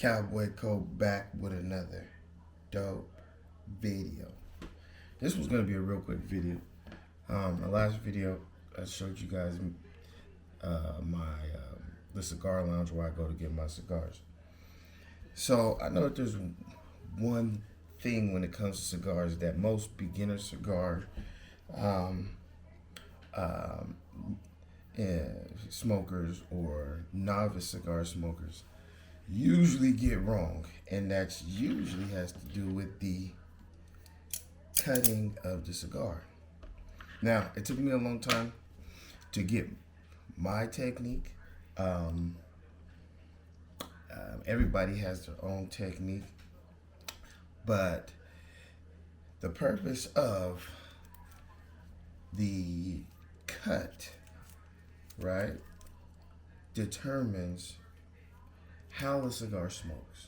Cowboy Coat back with another dope video. This was gonna be a real quick video. My last video I showed you guys the cigar lounge where I go to get my cigars. So I know that there's one thing when it comes to cigars that most beginner cigar smokers or novice cigar smokers usually get wrong, and that usually has to do with the cutting of the cigar. Now, it took me a long time to get my technique. Everybody has their own technique, but the purpose of the cut, right, determines how the cigar smokes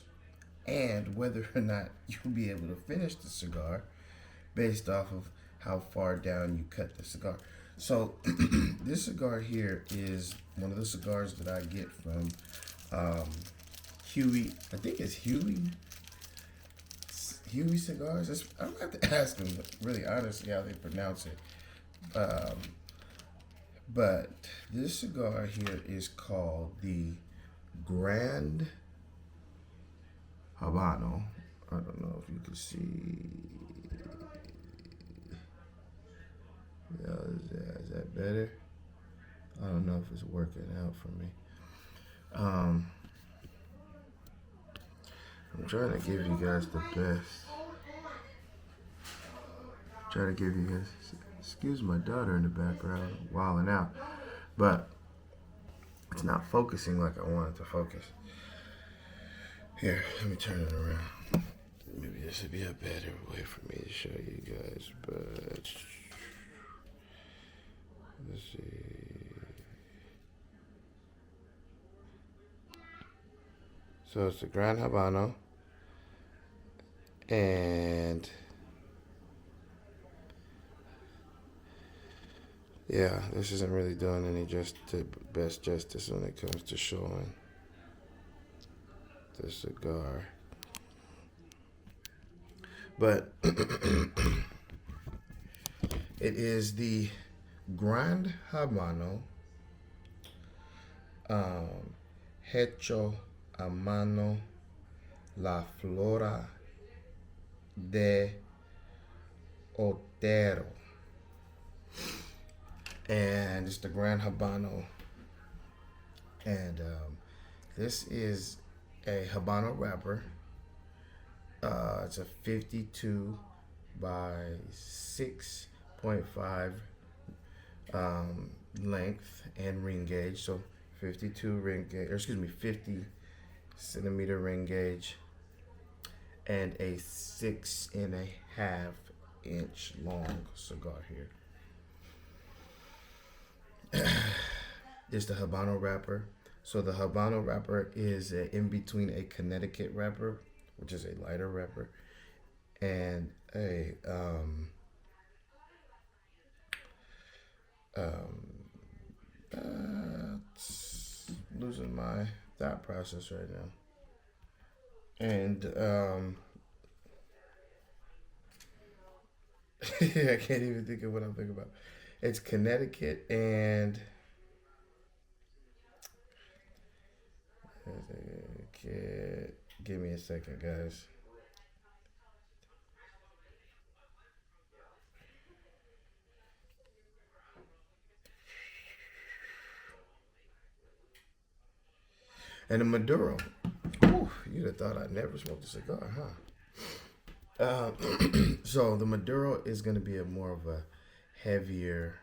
and whether or not you'll be able to finish the cigar based off of how far down you cut the cigar. So this cigar here is one of the cigars that I get from Huey. I think it's Huey Cigars. I'm gonna have to ask them really honestly how they pronounce it. But this cigar here is called the Grand Habano. I don't know if you can see. Yeah, is that better? I don't know if it's working out for me. I'm trying to give you guys the best. Trying to give you guys. Excuse my daughter in the background, wilding out, but it's not focusing like I want it to focus. Here, let me turn it around. Maybe this would be a better way for me to show you guys, but let's see. So it's the Grand Habano, and yeah, this isn't really doing any best justice when it comes to showing the cigar. But it is the Grand Habano hecho a mano la flora de Otero. And it's the Grand Habano, and this is a Habano wrapper. It's a 52 by 6.5 length and ring gauge. So 52 ring gauge, or excuse me, 50 centimeter ring gauge, and a 6.5 inch long cigar here. It's the Habano wrapper. So the Habano wrapper is in between a Connecticut wrapper, which is a lighter wrapper, and a losing my thought process right now. And I can't even think of what I'm thinking about. It's Connecticut and give me a second, guys. And the Maduro. Ooh, you'd have thought I'd never smoked a cigar, huh? So the Maduro is going to be more of a heavier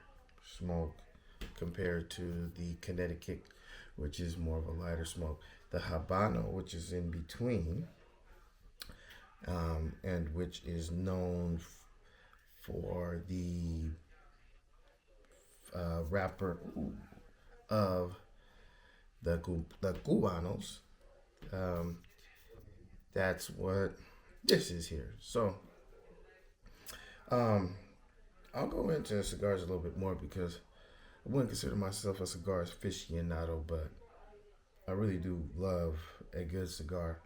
smoke compared to the Connecticut, which is more of a lighter smoke. The Habano, which is in between, and which is known for the wrapper of the Cubanos. That's what this is here. So I'll go into cigars a little bit more because I wouldn't consider myself a cigar aficionado, but I really do love a good cigar.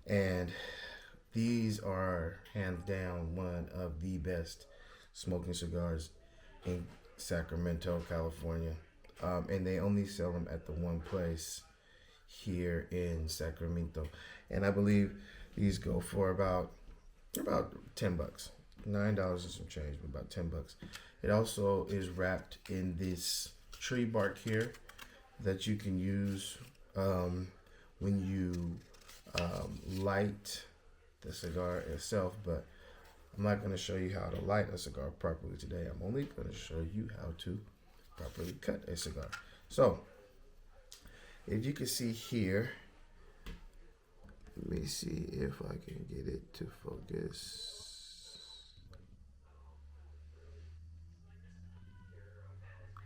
And these are hands down one of the best smoking cigars in Sacramento, California. And they only sell them at the one place here in Sacramento. And I believe these go for about $10. $9 and some change, but about $10. It also is wrapped in this tree bark here that you can use when you light the cigar itself, but I'm not going to show you how to light a cigar properly today. I'm only going to show you how to properly cut a cigar. So, if you can see here, let me see if I can get it to focus.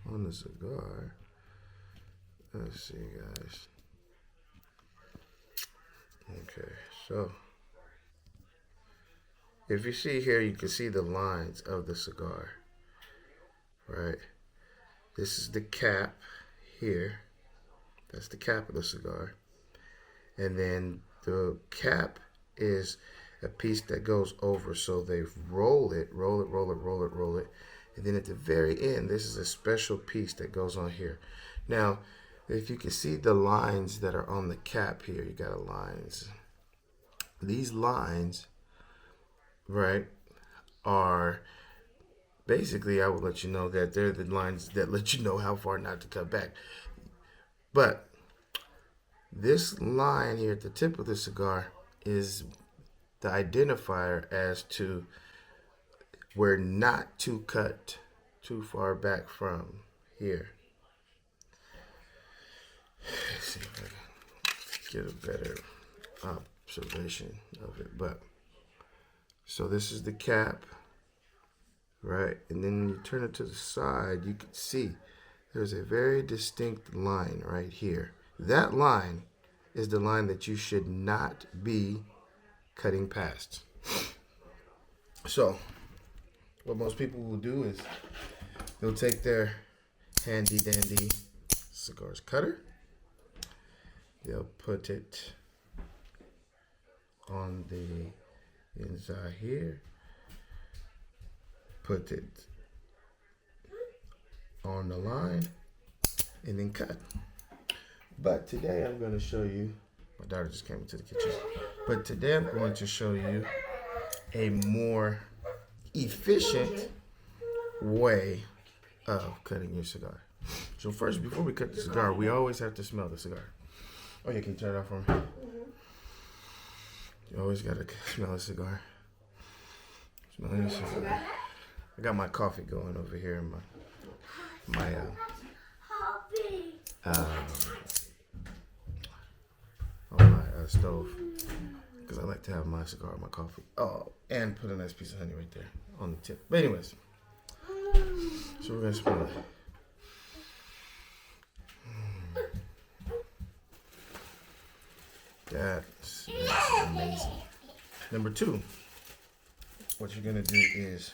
On the cigar. Let's see, guys. Okay, so if you see here, you can see the lines of the cigar, right? This is the cap here. That's the cap of the cigar. And then the cap is a piece that goes over. So they roll it. And then at the very end, this is a special piece that goes on here. Now, if you can see the lines that are on the cap here, you got lines. These lines, right, are basically, I will let you know that they're the lines that let you know how far not to cut back. But this line here at the tip of the cigar is the identifier as to where not to cut too far back from here. Let's see if I can get a better observation of it. But so this is the cap, right? And then when you turn it to the side, you can see there's a very distinct line right here. That line is the line that you should not be cutting past. So what most people will do is they'll take their handy dandy cigars cutter. They'll put it on the inside here. Put it on the line and then cut. But today I'm going to show you, my daughter just came into the kitchen, but today I'm going to show you a more efficient way of cutting your cigar. So first, before we cut the cigar, we always have to smell the cigar. Oh yeah, can you turn it off for me? You always gotta smell a cigar. Smell your cigar. I got my coffee going over here in on my stove, because I like to have my cigar and my coffee. Oh, and put a nice piece of honey right there on the tip. But anyways, so we're gonna smell it. That's amazing. Number two, what you're gonna do is,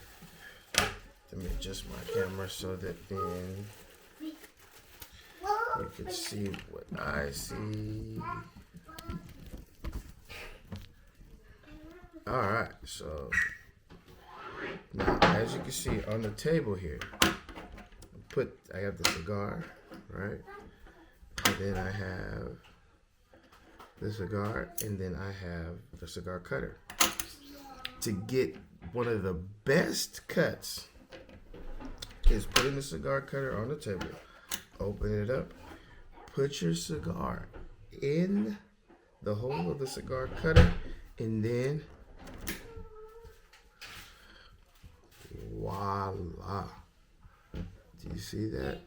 let me adjust my camera so that then you can see what I see. All right, so now as you can see on the table here, I have the cigar, right? And then I have the cigar, and then I have the cigar cutter. To get one of the best cuts is putting the cigar cutter on the table, open it up, put your cigar in the hole of the cigar cutter, and then voila. Do you see that?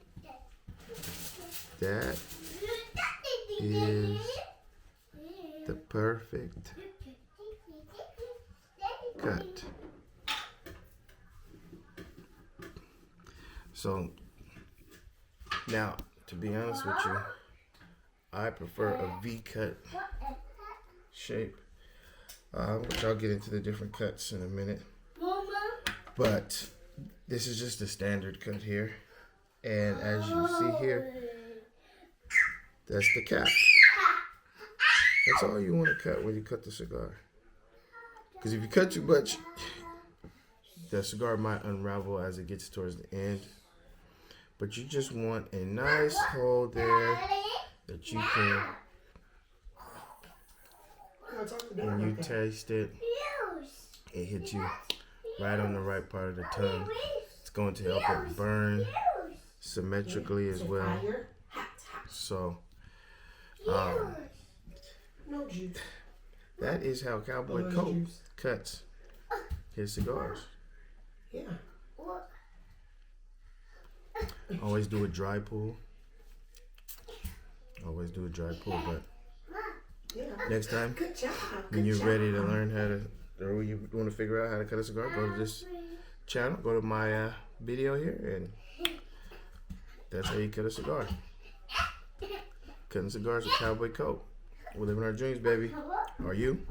That is the perfect cut. So now, to be honest with you, I prefer a V-cut shape, which I'll get into the different cuts in a minute. But this is just a standard cut here, and as you see here, that's the cap. That's all you want to cut when you cut the cigar. Because if you cut too much, the cigar might unravel as it gets towards the end. But you just want a nice hole there that you can, when you taste it, it hits you right on the right part of the tongue. It's going to help it burn symmetrically as well. So, that is how Cowboy Coat cuts his cigars. Yeah. Always do a dry pull. Always do a dry pull, but next time when you're ready to learn how to, or when you want to figure out how to cut a cigar, go to this channel, go to my video here, and that's how you cut a cigar. Cutting cigars with Cowboy Coat. We're living our dreams, baby. Are you?